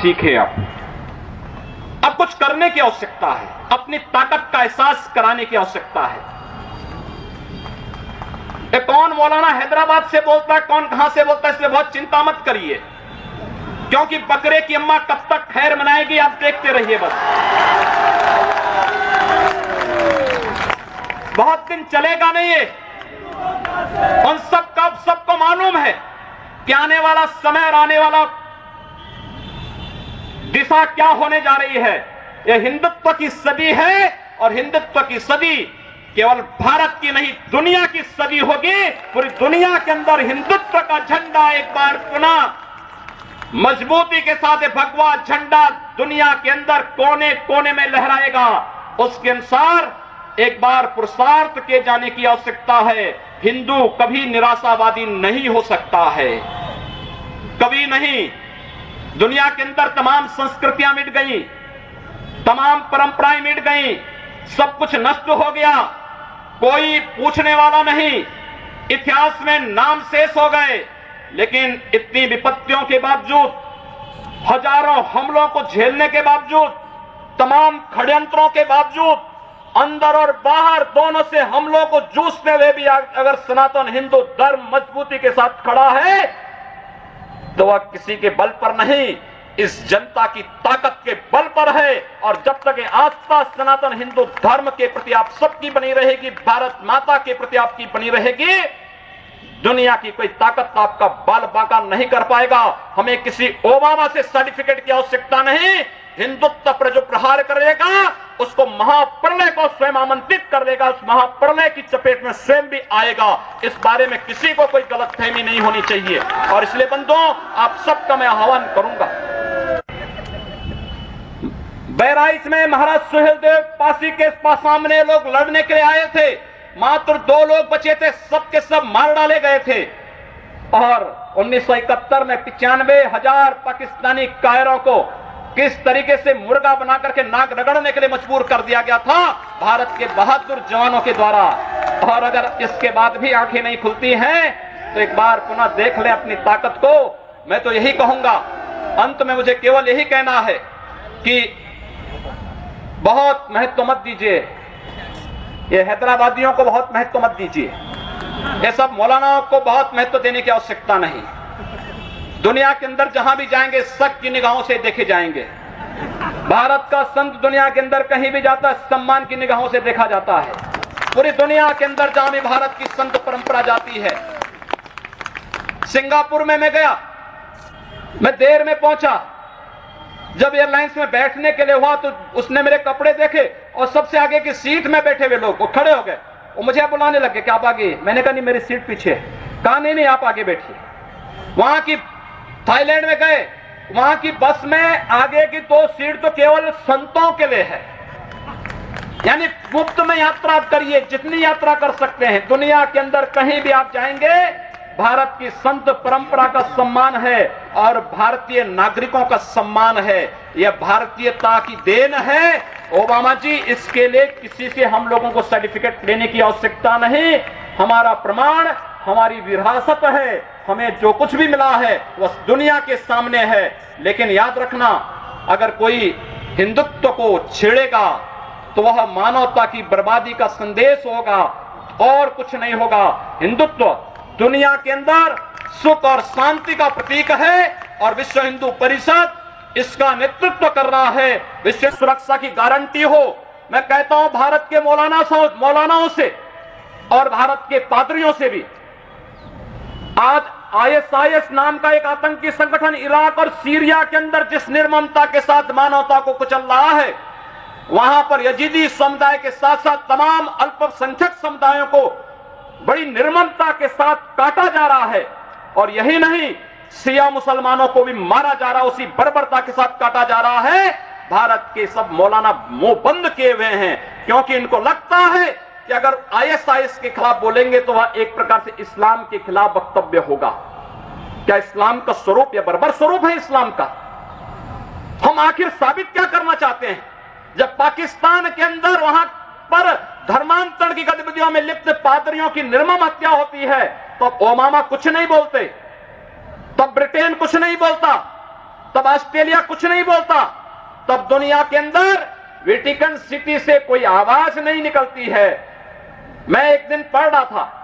सीखे। अब कुछ करने की आवश्यकता है, अपनी ताकत का एहसास कराने की आवश्यकता है। कौन मौलाना हैदराबाद से बोलता है, कौन कहां से बोलता है, इसलिए बहुत चिंता मत करिए, क्योंकि बकरे की अम्मा कब तक खैर मनाएगी आप देखते रहिए। बस बहुत दिन चलेगा नहीं ये। उन सबको मालूम है कि आने वाला समय और आने वाला दिशा क्या होने जा रही है। यह हिंदुत्व की सदी है और हिंदुत्व की सदी केवल भारत की नहीं दुनिया की सदी होगी। पूरी दुनिया के अंदर हिंदुत्व का झंडा एक बार पुनः मजबूती के साथ भगवा झंडा दुनिया के अंदर कोने कोने में लहराएगा। उसके अनुसार एक बार पुरुषार्थ किए जाने की आवश्यकता है। हिंदू कभी निराशावादी नहीं हो सकता है, कभी नहीं। दुनिया के अंदर तमाम संस्कृतियां मिट गई, तमाम परंपराएं मिट गई, सब कुछ नष्ट हो गया, कोई पूछने वाला नहीं, इतिहास में नाम शेष हो गए। लेकिन इतनी विपत्तियों के बावजूद, हजारों हमलों को झेलने के बावजूद, तमाम षड्यंत्रों के बावजूद, अंदर और बाहर दोनों से हमलों को जूझते हुए भी अगर सनातन हिंदू धर्म मजबूती के साथ खड़ा है तो वह किसी के बल पर नहीं, इस जनता की ताकत के बल पर है। और जब तक ये आस्था सनातन हिंदू धर्म के प्रति आप सबकी बनी रहेगी, भारत माता के प्रति आपकी बनी रहेगी, दुनिया की कोई ताकत आपका बाल बांका नहीं कर पाएगा। हमें किसी ओबामा से सर्टिफिकेट की आवश्यकता नहीं। हिंदुत्व पर जो प्रहार करेगा उसको महाप्रलय को स्वयं आमंत्रित कर देगा, उस महाप्रलय की चपेट में स्वयं भी आएगा। इस बारे में किसी को कोई गलतफहमी नहीं होनी चाहिए। और इसलिए बंधुओं, आप सबका मैं आह्वान करूंगा। बहराइच में महाराज सुहेलदेव पासी के सामने लोग लड़ने के लिए आए थे, मात्र 2 लोग बचे थे, सबके सब मार डाले गए थे। और 1971 में 95,000 पाकिस्तानी कायरों को किस तरीके से मुर्गा बना करके नाक रगड़ने के लिए मजबूर कर दिया गया था भारत के बहादुर जवानों के द्वारा। और अगर इसके बाद भी आंखें नहीं खुलती हैं तो एक बार पुनः देख लें अपनी ताकत को। मैं तो यही कहूंगा, अंत में मुझे केवल यही कहना है कि बहुत महत्व मत दीजिए, ये हैदराबादियों को बहुत महत्व मत दीजिए, ये सब मौलानाओं को बहुत महत्व देने की आवश्यकता नहीं। दुनिया के अंदर जहां भी जाएंगे शक की निगाहों से देखे जाएंगे। भारत का संत दुनिया के अंदर कहीं भी जाता है सम्मान की निगाहों से देखा जाता है। पूरी दुनिया के अंदर जहां भी भारत की संत परंपरा जाती है। सिंगापुर में मैं गया, मैं देर में पहुंचा, जब एयरलाइंस में बैठने के लिए हुआ तो उसने मेरे कपड़े देखे और सबसे आगे की सीट में बैठे हुए लोग वो खड़े हो गए, वो मुझे बुलाने लगे कि आप आगे। मैंने कहा नहीं, मेरी सीट पीछे। कहा नहीं आप आगे बैठिए। वहां की थाईलैंड में गए, वहां की बस में आगे की 2 सीट तो केवल संतों के लिए है, यानी मुफ्त में यात्रा करिए, जितनी यात्रा कर सकते हैं। दुनिया के अंदर कहीं भी आप जाएंगे भारत की संत परंपरा का सम्मान है और भारतीय नागरिकों का सम्मान है। यह भारतीयता की देन है। ओबामा जी, इसके लिए किसी से हम लोगों को सर्टिफिकेट लेने की आवश्यकता नहीं। हमारा प्रमाण हमारी विरासत है, हमें जो कुछ भी मिला है वह दुनिया के सामने है। लेकिन याद रखना, अगर कोई हिंदुत्व को छेड़ेगा तो वह मानवता की बर्बादी का संदेश होगा और कुछ नहीं होगा। हिंदुत्व दुनिया के अंदर सुख और शांति का प्रतीक है और विश्व हिंदू परिषद इसका नेतृत्व कर रहा है। विश्व सुरक्षा की गारंटी हो। मैं कहता हूं भारत के मौलानाओं से और भारत के पादरियों से भी, आज ISIS नाम का एक आतंकी संगठन इराक और सीरिया के अंदर जिस निर्ममता के साथ मानवता को कुचल रहा है, वहां पर यजीदी समुदाय के साथ साथ तमाम अल्पसंख्यक समुदायों को बड़ी निर्ममता के साथ काटा जा रहा है। और यही नहीं, शिया मुसलमानों को भी मारा जा रहा है, उसी बर्बरता के साथ काटा जा रहा है। भारत के सब मौलाना मुंह बंद किए हुए हैं, क्योंकि इनको लगता है कि अगर ISIS के खिलाफ बोलेंगे तो वह एक प्रकार से इस्लाम के खिलाफ वक्तव्य होगा। क्या इस्लाम का स्वरूप या बर्बर स्वरूप है इस्लाम का? हम आखिर साबित क्या करना चाहते हैं? जब पाकिस्तान के अंदर वहां पर धर्मांतरण की गतिविधियों में लिप्त पादरियों की निर्मम हत्या होती है तो ओबामा कुछ नहीं बोलते, तब ब्रिटेन कुछ नहीं बोलता, तब ऑस्ट्रेलिया कुछ नहीं बोलता, तब दुनिया के अंदर वेटिकन सिटी से कोई आवाज नहीं निकलती है। मैं एक दिन पढ़ रहा था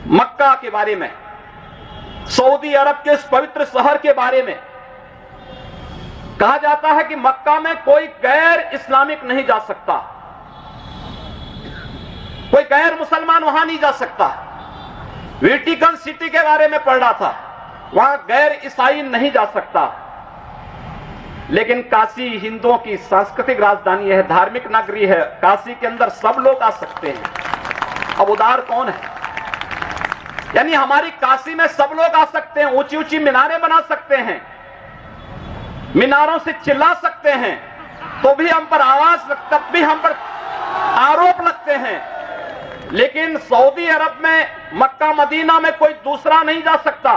मक्का के बारे में, सऊदी अरब के इस पवित्र शहर के बारे में। कहा जाता है कि मक्का में कोई गैर इस्लामिक नहीं जा सकता, कोई गैर मुसलमान वहां नहीं जा सकता। वेटिकन सिटी के बारे में पढ़ रहा था, वहां गैर ईसाई नहीं जा सकता। लेकिन काशी हिंदुओं की सांस्कृतिक राजधानी है, धार्मिक नगरी है, काशी के अंदर सब लोग आ सकते हैं। अब उदार कौन है? यानी हमारी काशी में सब लोग आ सकते हैं, ऊंची ऊंची मीनारें बना सकते हैं, मीनारों से चिल्ला सकते हैं, तो भी हम पर आवाज, तब भी हम पर आरोप लगते हैं। लेकिन सऊदी अरब में, मक्का मदीना में कोई दूसरा नहीं जा सकता,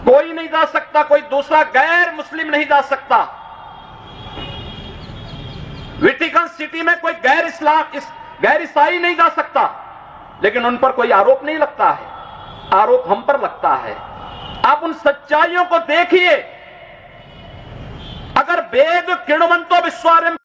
कोई नहीं जा सकता, कोई दूसरा गैर मुस्लिम नहीं जा सकता। वेटिकन सिटी में कोई गैर ईसाई नहीं जा सकता, लेकिन उन पर कोई आरोप नहीं लगता है, आरोप हम पर लगता है। आप उन सच्चाइयों को देखिए। अगर वेद किण्वन्तो विश्वारं